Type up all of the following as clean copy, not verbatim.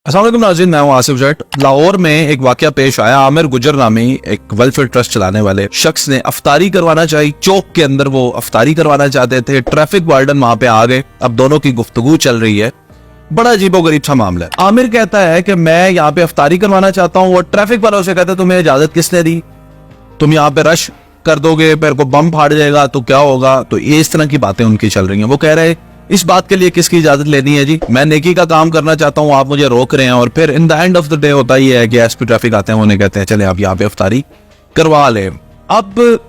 अस्सलाम वालेकुम नाज़रीन, मैं हूं आसिफ जट। लाहौर में एक वाकया पेश आया। आमिर गुजर नामी एक वेलफेयर ट्रस्ट चलाने वाले शख्स ने अफ्तारी करवाना चाहिए। चौक के अंदर वो अफ्तारी करवाना चाहते थे। ट्रैफिक वार्डन वहां पे आ गए। अब दोनों की गुफ्तगू चल रही है। बड़ा अजीबोगरीब सा मामला है। आमिर कहता है कि मैं यहाँ पे अफ्तारी करवाना चाहता हूँ और ट्रैफिक वालों से कहता है तुम्हें इजाजत किसने दी, तुम यहाँ पे रश कर दोगे, मेरे को बम फाड़ जाएगा तो क्या होगा। तो ये इस तरह की बातें उनकी चल रही हैं। वो कह रहे इस बात के लिए किसकी इजाजत लेनी है जी, मैं नेकी का काम करना चाहता हूँ, आप मुझे रोक रहे हैं। और फिर in the end of the day होता ही है कि एसपी ट्रैफिक आते हैं, उन्हें कहते हैं चले आप यहाँ पे अफ्तारी करवा ले। अब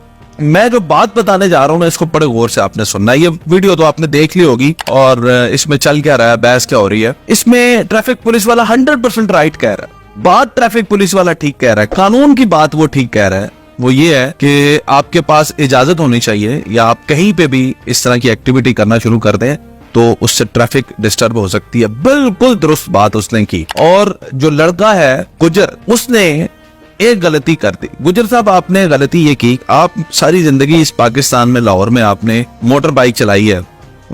मैं जो बात बताने जा रहा हूँ ना, इसको बड़े गौर से आपने सुनना है। ये वीडियो तो आपने देख ली होगी और इसमें चल क्या रहा है, बहस क्या हो रही है। इसमें ट्रैफिक पुलिस वाला 100% राइट कह रहा है। बात ट्रैफिक पुलिस वाला ठीक कह रहा है, कानून की बात वो ठीक कह रहा है। वो ये है कि आपके पास इजाजत होनी चाहिए, या आप कहीं पे भी इस तरह की एक्टिविटी करना शुरू कर दें तो उससे ट्रैफिक डिस्टर्ब हो सकती है। बिल्कुल दुरुस्त बात उसने की। और जो लड़का है गुजर, उसने एक गलती कर दी। गुजर साहब, आपने गलती ये की, आप सारी जिंदगी इस पाकिस्तान में लाहौर में आपने मोटर बाइक चलाई है,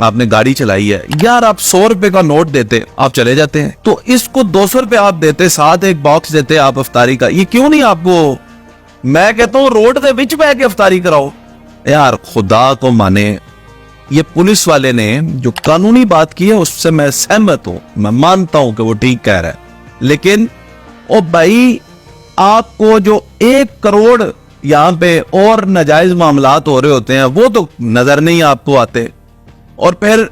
आपने गाड़ी चलाई है। यार आप 100 रुपए का नोट देते, आप चले जाते हैं, तो इसको 200 रुपए आप देते, साथ एक बॉक्स देते आप अफ्तारी का। ये क्यों नहीं आपको, मैं कहता हूँ रोड के बीच में आके अफ्तारी कराओ। यार खुदा को माने, ये पुलिस वाले ने जो कानूनी बात की है उससे मैं सहमत हूं, मैं मानता हूं कि वो ठीक कह रहा है। लेकिन ओ भाई, आपको जो 1 करोड़ यहां पे और नाजायज मामलात हो रहे होते हैं वो तो नजर नहीं आपको आते। और फिर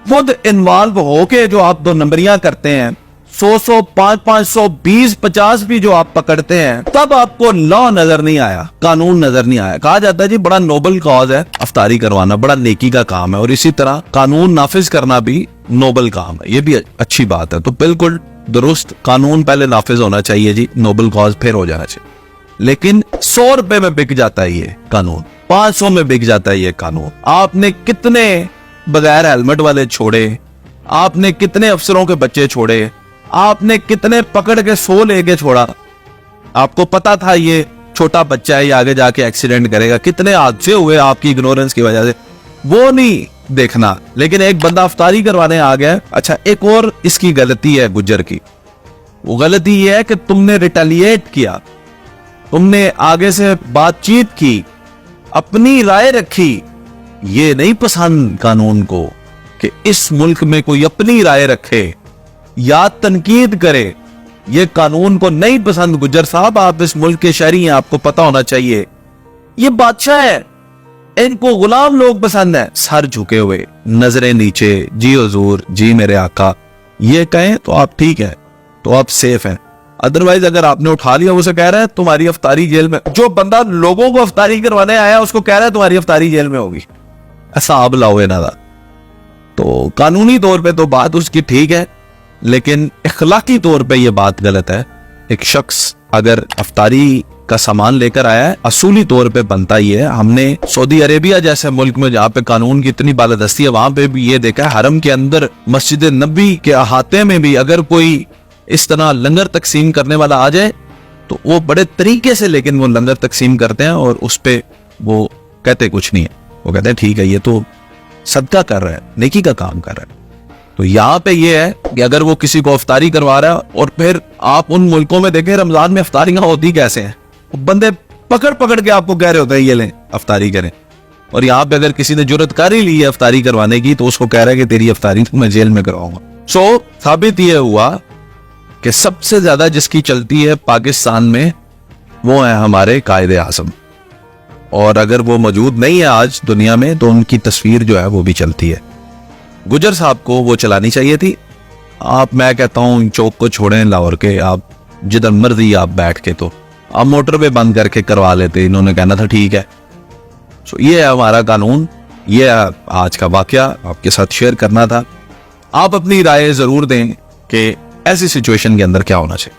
खुद इन्वॉल्व होके जो आप 2 नंबरियां करते हैं, 100, 500, 20, 50 भी जो आप पकड़ते हैं, तब आपको लॉ नजर नहीं आया, कानून नजर नहीं आया। कहा जाता है जी बड़ा नोबल कॉज है अफ्तारी करवाना, बड़ा नेकी का काम है, और इसी तरह कानून नाफिज करना भी नोबल काम है। ये भी अच्छी बात है। तो बिल्कुल दुरुस्त, कानून पहले नाफिज होना चाहिए जी, नोबल कॉज फिर हो जाना चाहिए। लेकिन 100 रुपए में बिक जाता है ये कानून, 500 में बिक जाता है ये कानून। आपने कितने बगैर हेलमेट वाले छोड़े, आपने कितने अफसरों के बच्चे छोड़े, आपने कितने पकड़ के 100 लेके छोड़ा। आपको पता था ये छोटा बच्चा है, ये आगे जाके एक्सीडेंट करेगा। कितने हादसे हुए आपकी इग्नोरेंस की वजह से, वो नहीं देखना। लेकिन एक बंदा अफ्तारी करवाने आ गया। अच्छा, एक और इसकी गलती है गुज्जर की। वो गलती ये है कि तुमने रिटेलिएट किया, तुमने आगे से बातचीत की, अपनी राय रखी। ये नहीं पसंद कानून को कि इस मुल्क में कोई अपनी राय रखे या तनकीद करे। ये कानून को नहीं पसंद। गुज्जर साहब, आप इस मुल्क के शहरी हैं, आपको पता होना चाहिए। ये बादशाह है, इनको गुलाम लोग पसंद है। सर झुके हुए, नजरें नीचे, जी हुजूर, जी मेरे आका, ये कहें तो आप ठीक है, तो आप सेफ हैं। अदरवाइज अगर आपने उठा लिया, उसे कह रहा है तुम्हारी अफ्तारी जेल में। जो बंदा लोगों को अफ्तारी करवाने आया उसको कह रहा है तुम्हारी अफ्तारी जेल में होगी। ऐसा अब लाओ ना। तो कानूनी तौर पर तो बात उसकी ठीक है, लेकिन इखलाकी तौर पे ये बात गलत है। एक शख्स अगर अफ्तारी का सामान लेकर आया है, असूली तौर पे बनता ही है। हमने सऊदी अरेबिया जैसे मुल्क में जहाँ पे कानून की इतनी बालादस्ती है, वहां पे भी ये देखा है, हरम के अंदर मस्जिद नबी के अहाते में भी अगर कोई इस तरह लंगर तकसीम करने वाला आ जाए तो वो बड़े तरीके से, लेकिन वो लंगर तकसीम करते हैं और उस पे वो कहते कुछ नहीं है। वो कहते हैं ठीक है, ये तो सदका कर रहा है, नेकी का काम कर रहा है। तो यहाँ पे ये है कि अगर वो किसी को अफ्तारी करवा रहा है, और फिर आप उन मुल्कों में देखें रमजान में अफ्तारियां होती कैसे हैं, बंदे पकड़ पकड़ के आपको कह रहे होते हैं ये लें अफ्तारी करें। और यहाँ पे अगर किसी ने जुर्रत कर ही ली है अफ्तारी करवाने की, तो उसको कह रहा है कि तेरी अफ्तारी मैं जेल में करवाऊंगा। सो साबित ये हुआ कि सबसे ज्यादा जिसकी चलती है पाकिस्तान में वो है हमारे कायदे आज़म। और अगर वो मौजूद नहीं है आज दुनिया में, तो उनकी तस्वीर जो है वो भी चलती है। गुजर साहब को वो चलानी चाहिए थी। आप, मैं कहता हूं, चौक को छोड़ें लाहौर के, आप जिधर मर्जी आप बैठ के, तो आप मोटरवे बंद करके करवा लेते। इन्होंने कहना था ठीक है। सो ये है हमारा कानून, ये है आज का वाकया, आपके साथ शेयर करना था। आप अपनी राय जरूर दें कि ऐसी सिचुएशन के अंदर क्या होना चाहिए।